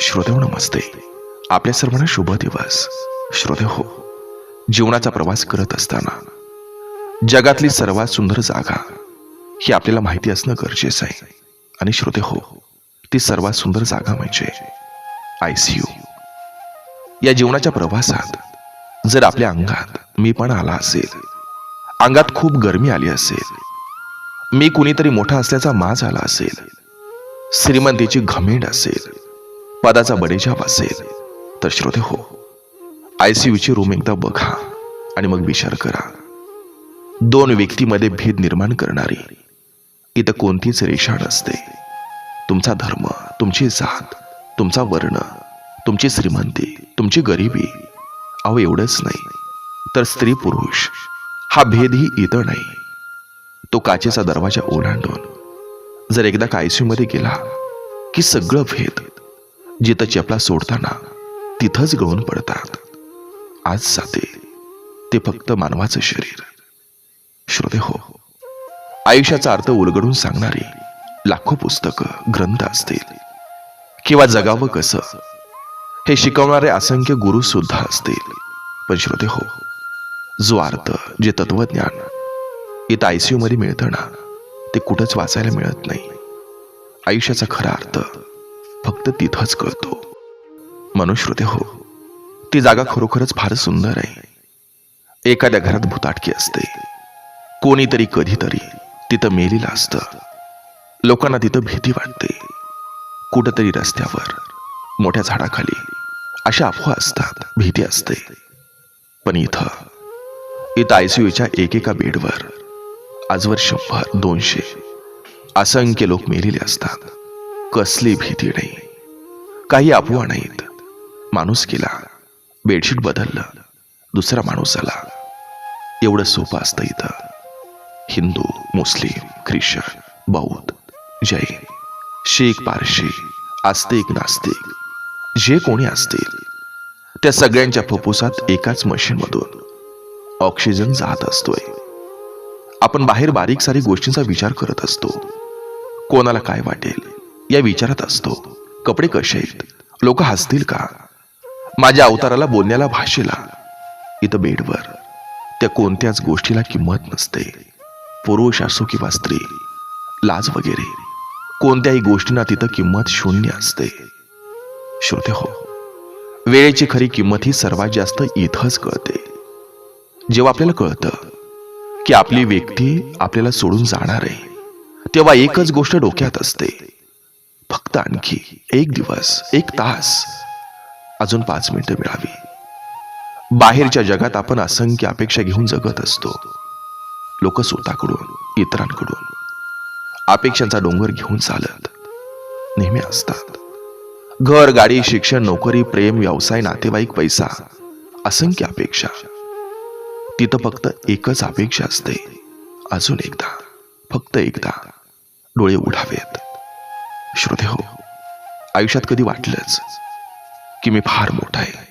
श्रोतेहो नमस्ते. आपल्या सर्वांना शुभ दिवस. श्रोतेहो, जीवनाचा प्रवास करत असताना जगातली सर्वात सुंदर जागा ही आपल्याला माहिती असणं गरजेचं आहे. आणि श्रोतेहो, ती सर्वात सुंदर जागा म्हणजे ICU. या जीवनाच्या प्रवासात जर आपल्या अंगात मीपणा आला असेल, अंगात खूप गरमी आली असेल, मी कुणीतरी मोठा असल्याचा माज आला असेल, श्रीमंतीची घमेंड असेल, पदाचा बडेजाव असेल, तर श्रोतेहो, ICUची रूम एकदा बघा आणि मग विचार करा. दोन व्यक्तीमध्ये भेद निर्माण करणारी इथं कोणतीच रेषा नसते. तुमचा धर्म, तुमची जात, तुमचा वर्ण, तुमची श्रीमंती, तुमची गरिबी, अहो एवढंच नाही तर स्त्री पुरुष हा भेदही इथं नाही. तो काचेचा दरवाजा ओलांडून जर एकदा का ICU मध्ये गेला की सगळं भेद जिथं चपला सोडताना तिथंच गळून पडतात. आज जाते ते फक्त मानवाचं शरीर. श्रोतेहो, आयुष्याचा अर्थ उलगडून सांगणारी लाखो पुस्तकं, ग्रंथ असतील किंवा जगावं कसं हे शिकवणारे असंख्य गुरु सुद्धा असतील, पण श्रोतेहो, जो अर्थ, जे तत्वज्ञान इथं ICU मध्ये मिळतं ना, ते कुठंच वाचायला मिळत नाही. आयुष्याचा खरा अर्थ फक्त तिथंच कळतो. म्हणून श्रोतेहो, ती जागा खरोखरच फार सुंदर आहे. एखाद्या घरात भुताटकी असते, कोणीतरी कधीतरी तिथं मेलेलं असतं, लोकांना तिथं भीती वाटते. कुठंतरी रस्त्यावर, मोठ्या झाडाखाली अशा अफवा असतात, भीती असते. पण इथं ICUच्या एकेका बेडवर आजवर 100-200 असंख्य लोक मेलेले असतात. कसली भीती नाही, काही अफवा नाहीत. माणूस गेला, बेडशीट बदललं, दुसरा माणूस आला. एवढं सोपं असतं इथं. हिंदू, मुस्लिम, ख्रिश्चन, बौद्ध, जैन, शीख, पारशी, आस्तिक, नास्तिक, जे कोणी असतील त्या सगळ्यांच्या फुफ्फुसात एकाच मशीनमधून ऑक्सिजन जात असतोय. आपण बाहेर बारीक सारी गोष्टींचा विचार करत असतो. कोणाला काय वाटेल या विचारात असतो. कपडे कसे आहेत, लोक हसतील का, माझ्या अवताराला, बोलण्याला, भाषेला. इथं बेडवर त्या कोणत्याच गोष्टीला किंमत नसते. पुरुष असो किंवा स्त्री, लाज वगैरे कोणत्याही गोष्टींना तिथं किंमत शून्य असते. श्रोतेहो, वेळेची खरी किंमत ही सर्वात जास्त इथंच कळते. जेव्हा आपल्याला कळतं की आपली व्यक्ती आपल्याला सोडून जाणार आहे, तेव्हा एकच गोष्ट डोक्यात असते, फक्त आणखी एक दिवस, एक तास, अजून 5 मिनिटं मिळावी. बाहेरच्या जगात आपण असंख्य अपेक्षा घेऊन जगत असतो. लोक स्वतःकडून, इतरांकडून अपेक्षांचा डोंगर घेऊन चालत नेहमी असतात. घर, गाडी, शिक्षण, नोकरी, प्रेम, व्यवसाय, नातेवाईक, पैसा, असंख्य अपेक्षा. तिथं फक्त एकच अपेक्षा असते, अजून एकदा, फक्त एकदा डोळे उघडावेत. श्रोतेहो, आयुष्यात कधी वाटलंच की मी फार मोठा आहे,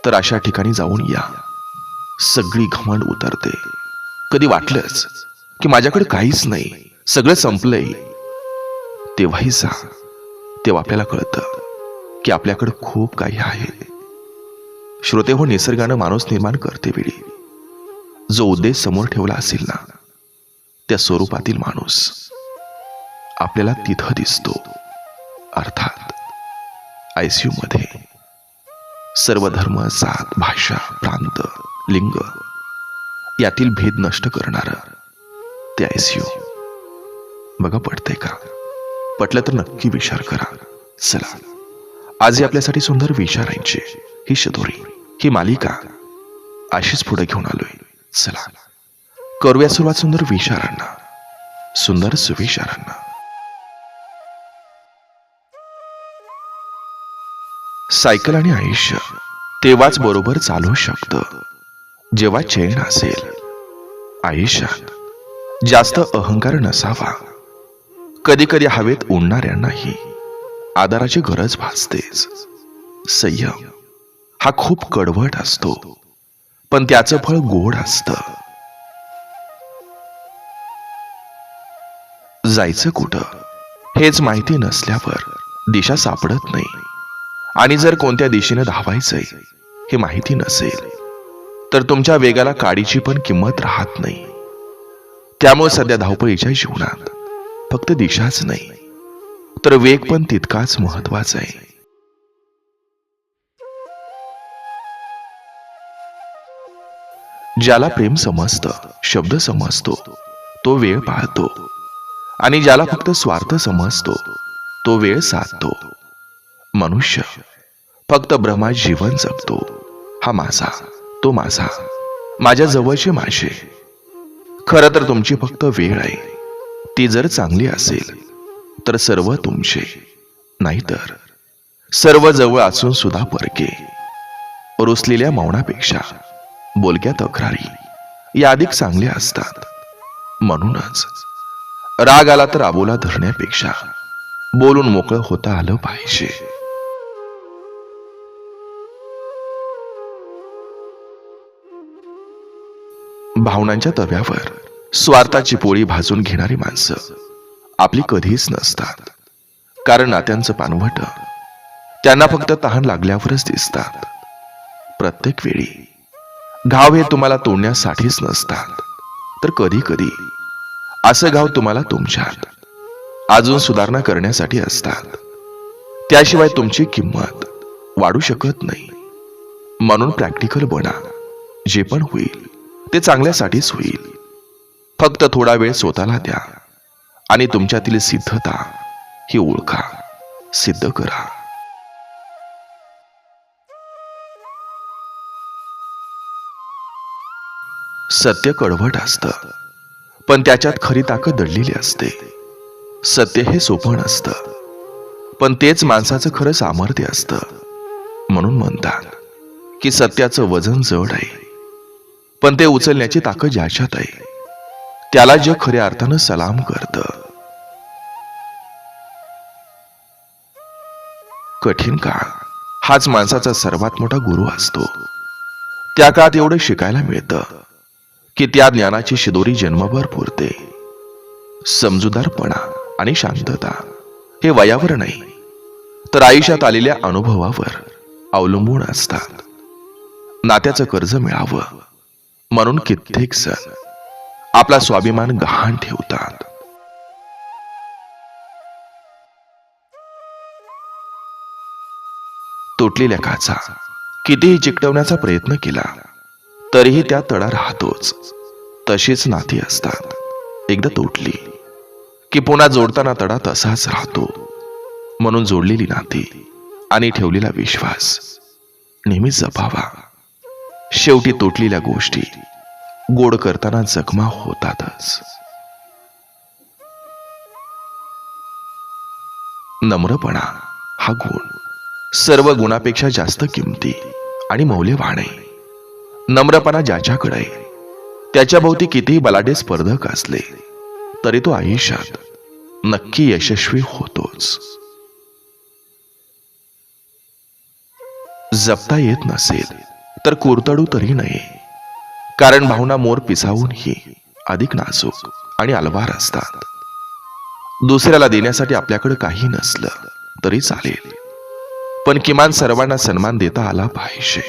तर अशा ठिकाणी जाऊन या, सगळी घमंड उतरते. कधी वाटलंच की माझ्याकडे काहीच नाही, सगळं संपलंय, तेव्हाही जा. तेव्हा आपल्याला कळतं की आपल्याकडे खूप काही आहे. श्रोतेहो, निसर्गानं माणूस निर्माण करते वेळी जो उद्देश समोर ठेवला असेल ना, त्या स्वरूपातील माणूस आपल्याला तिथं दिसतो. अर्थात ICU मध्ये सर्व धर्म, जात, भाषा, प्रांत, लिंग यातील भेद नष्ट करणार ते ICU. बघा, पटतंय का? पटलं तर नक्की विचार करा. चला, आजही आपल्यासाठी सुंदर विचारांची ही शतोरी, ही मालिका अशीच पुढे घेऊन आलोय. चला, करूया सुरुवात सुंदर विचारांना, सुंदर सुविचारांना. सायकल आणि आयुष्य तेव्हाच बरोबर चालू शकतं जेव्हा चैन असेल. आयुष्यात जास्त अहंकार नसावा. कधी कधी हवेत उडणाऱ्यांनाही आधाराची गरज भासतेच. संयम हा खूप कडवट असतो, पण त्याचं फळ गोड असतं. जायचं कुठं हेच माहिती नसल्यावर दिशा सापडत नाही. आणि जर कोणत्या दिशेने धावायचंय हे माहिती नसेल तर तुमच्या वेगाला काडीची पण किंमत राहत नाही. त्यामुळे सध्या धावपळीच्या जीवनात फक्त दिशाच नाही तर वेग पण तितकाच महत्वाचा आहे. ज्याला प्रेम समजतं, शब्द समजतो, तो वेळ पाळतो, आणि ज्याला फक्त स्वार्थ समजतो तो वेळ साधतो. मनुष्य फक्त भ्रमात जीवन जगतो. हा माझा, तो माझा, माझ्या जवळचे माझे. खरं तर तुमची फक्त वेळ आहे. ती जर चांगली असेल तर सर्व तुमचे, नाहीतर सर्व जवळ असून सुद्धा परके. रुसलेल्या मौनापेक्षा बोलक्या तक्रारी या अधिक चांगल्या असतात. म्हणूनच राग आला तर आबोला धरण्यापेक्षा बोलून मोकळं होता आलं पाहिजे. भावनांच्या तव्यावर स्वार्थाची पोळी भाजून घेणारी माणसं आपली कधीच नसतात. कारण नात्यांचं पानवट त्यांना फक्त तहान लागल्यावरच दिसतात. प्रत्येक वेळी घाव हे तुम्हाला तोडण्यासाठीच नसतात, तर कधी कधी असं घाव तुम्हाला तुमच्यात अजून सुधारणा करण्यासाठी असतात. त्याशिवाय तुमची किंमत वाढू शकत नाही. म्हणून प्रॅक्टिकल बना. जे पण होईल ते चांगल्यासाठीच होईल. फक्त थोडा वेळ स्वतःला द्या आणि तुमच्यातील सिद्धता ही ओळखा, सिद्ध करा. सत्य कडवट असतं, पण त्याच्यात खरी ताकद दडलेली असते. सत्य हे सोपं नसतं, पण तेच माणसाचं खरं सामर्थ्य असतं. म्हणून म्हणतात की सत्याचं वजन जड आहे, पण ते उचलण्याची ताकद ज्याच्यात आहे त्याला जग खऱ्या अर्थानं सलाम करतं. कठीण काळ हाच माणसाचा सर्वात मोठा गुरु असतो. त्या काळात एवढं शिकायला मिळतं की त्या ज्ञानाची शिदोरी जन्मभर पुरते. समजूतदारपणा आणि शांतता हे वयावर नाही तर आयुष्यात आलेल्या अनुभवावर अवलंबून असतात. नात्याचं कर्ज मिळावं म्हणून कित्येक जण आपला स्वाभिमान गहाण ठेवतात. तुटलेल्या काचा कितीही चिकटवण्याचा प्रयत्न केला तरीही त्या तडा राहतोच. तशीच नाती असतात. एकदा तुटली की पुन्हा जोडताना तडा तसाच राहतो. म्हणून जोडलेली नाती आणि ठेवलेला विश्वास नेहमी जपावा. शेवटी तुटलेल्या गोष्टी गोड करताना जखमा होतातच. नम्रपणा हा गुण सर्व गुणापेक्षा जास्त किमती आणि मौल्यवान आहे. नम्रपणा ज्याच्याकडे आहे त्याच्या भोवती कितीही बलाढ्य स्पर्धक असले तरी तो आयुष्यात नक्की यशस्वी होतोच. जपता येत नसेल तर कुरतडू तरी नये, कारण भावना मोर पिसावूनही अधिक नाजूक आणि अलवार असतात. दुसऱ्याला देण्यासाठी आपल्याकडे काही नसलं तरी चालेल, पण किमान सर्वांना सन्मान देता आला पाहिजे.